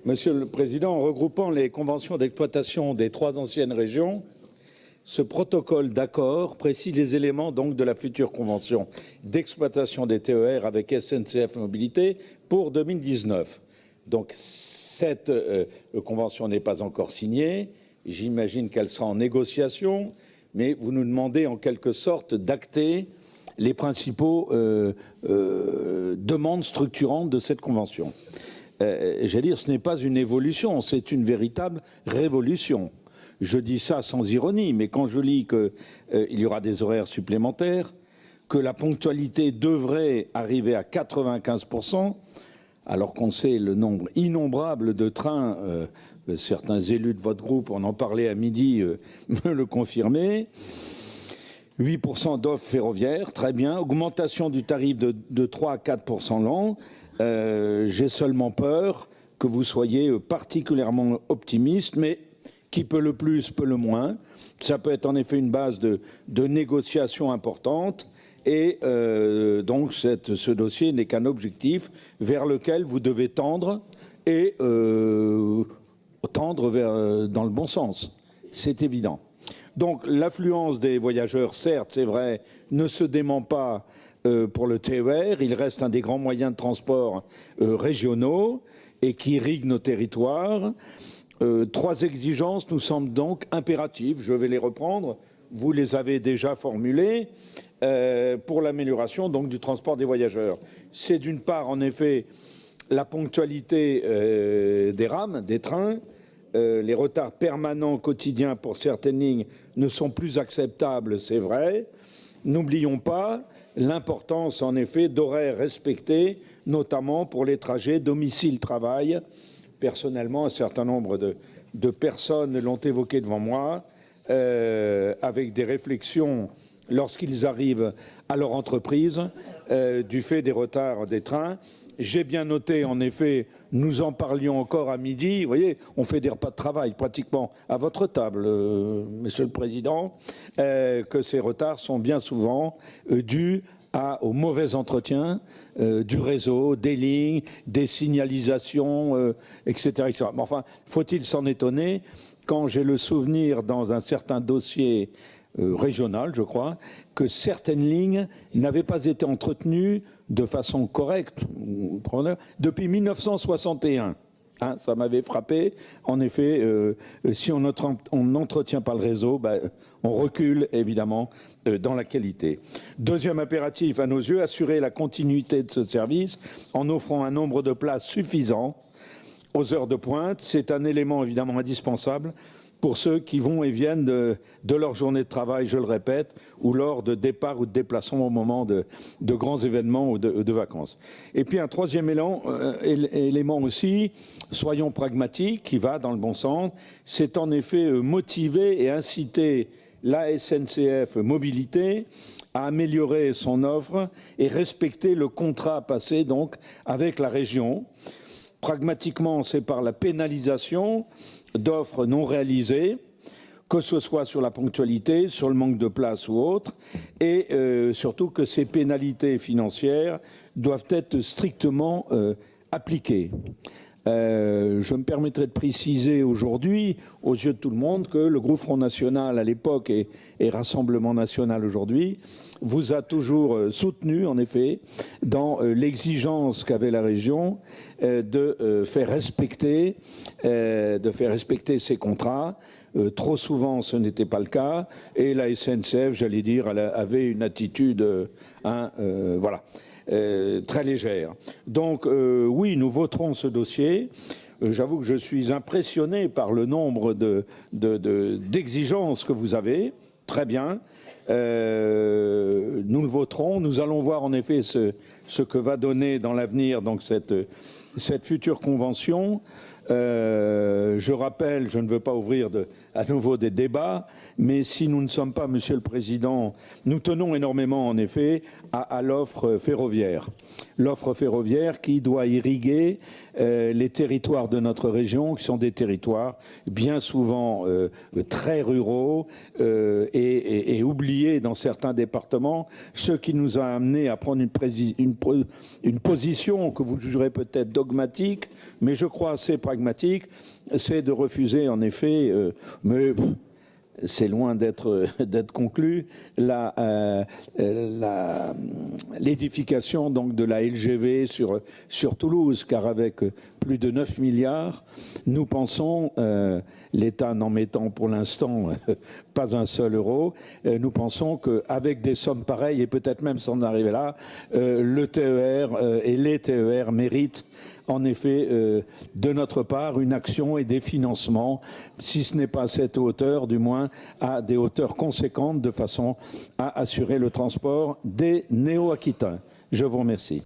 Monsieur le Président, en regroupant les conventions d'exploitation des 3 anciennes régions, ce protocole d'accord précise les éléments donc de la future convention d'exploitation des TER avec SNCF Mobilité pour 2019. Donc cette convention n'est pas encore signée. J'imagine qu'elle sera en négociation, mais vous nous demandez en quelque sorte d'acter les principaux demandes structurantes de cette convention. J'allais dire, ce n'est pas une évolution, c'est une véritable révolution. Je dis ça sans ironie, mais quand je lis qu'il y aura des horaires supplémentaires, que la ponctualité devrait arriver à 95%, alors qu'on sait le nombre innombrable de trains, certains élus de votre groupe, on en parlait à midi, me le confirmaient, 8% d'offres ferroviaires, très bien, augmentation du tarif de 3 à 4% l'an. J'ai seulement peur que vous soyez particulièrement optimiste, mais qui peut le plus, peut le moins. Ça peut être en effet une base de négociation importante et donc ce dossier n'est qu'un objectif vers lequel vous devez tendre et tendre dans le bon sens. C'est évident. Donc l'affluence des voyageurs, certes, c'est vrai, ne se dément pas pour le TER. Il reste un des grands moyens de transport régionaux et qui irrigue nos territoires. 3 exigences nous semblent donc impératives. Je vais les reprendre. Vous les avez déjà formulées pour l'amélioration donc du transport des voyageurs. C'est d'une part, en effet, la ponctualité des rames, des trains. Les retards permanents quotidiens pour certaines lignes ne sont plus acceptables, c'est vrai. N'oublions pas l'importance, en effet, d'horaires respectés, notamment pour les trajets domicile-travail. Personnellement, un certain nombre de personnes l'ont évoqué devant moi, avec des réflexions lorsqu'ils arrivent à leur entreprise, du fait des retards des trains. J'ai bien noté, en effet, nous en parlions encore à midi. Vous voyez, on fait des repas de travail pratiquement à votre table, Monsieur le Président, que ces retards sont bien souvent dus au mauvais entretien du réseau, des lignes, des signalisations, etc., etc. Mais enfin, faut-il s'en étonner quand j'ai le souvenir dans un certain dossier régional, je crois, que certaines lignes n'avaient pas été entretenues de façon correcte depuis 1961. Hein, ça m'avait frappé. En effet, si on n'entretient pas le réseau, on recule évidemment dans la qualité. Deuxième impératif à nos yeux, assurer la continuité de ce service en offrant un nombre de places suffisant aux heures de pointe. C'est un élément évidemment indispensable pour ceux qui vont et viennent de leur journée de travail, je le répète, ou lors de départ ou de déplacement au moment de grands événements ou de vacances. Et puis un troisième élément aussi, soyons pragmatiques, qui va dans le bon sens, c'est en effet motiver et inciter la SNCF Mobilité à améliorer son offre et respecter le contrat passé donc avec la région. Pragmatiquement, c'est par la pénalisation d'offres non réalisées, que ce soit sur la ponctualité, sur le manque de place ou autre, et surtout que ces pénalités financières doivent être strictement appliquées. Je me permettrai de préciser aujourd'hui, aux yeux de tout le monde, que le groupe Front National à l'époque et Rassemblement National aujourd'hui vous a toujours soutenu, en effet, dans l'exigence qu'avait la région de faire respecter ses contrats. Trop souvent, ce n'était pas le cas, et la SNCF, j'allais dire, elle avait une attitude, voilà. Très légère. Donc oui, nous voterons ce dossier. J'avoue que je suis impressionné par le nombre d'exigences que vous avez. Très bien. Nous le voterons. Nous allons voir en effet ce que va donner dans l'avenir donc cette future convention. Je rappelle, je ne veux pas ouvrir à nouveau des débats, mais si nous ne sommes pas, Monsieur le Président, nous tenons énormément en effet à l'offre ferroviaire. L'offre ferroviaire qui doit irriguer les territoires de notre région, qui sont des territoires bien souvent très ruraux et oubliés dans certains départements, ce qui nous a amené à prendre une position que vous jugerez peut-être dogmatique, mais je crois assez pragmatique pragmatique, c'est de refuser en effet, mais c'est loin d'être conclu, l'édification donc de la LGV sur Toulouse, car avec plus de 9 milliards, nous pensons, l'État n'en mettant pour l'instant pas un seul euro, nous pensons qu'avec des sommes pareilles, et peut-être même sans arriver là, le TER et les TER méritent en effet, de notre part, une action et des financements, si ce n'est pas à cette hauteur, du moins à des hauteurs conséquentes, de façon à assurer le transport des Néo-Aquitains. Je vous remercie.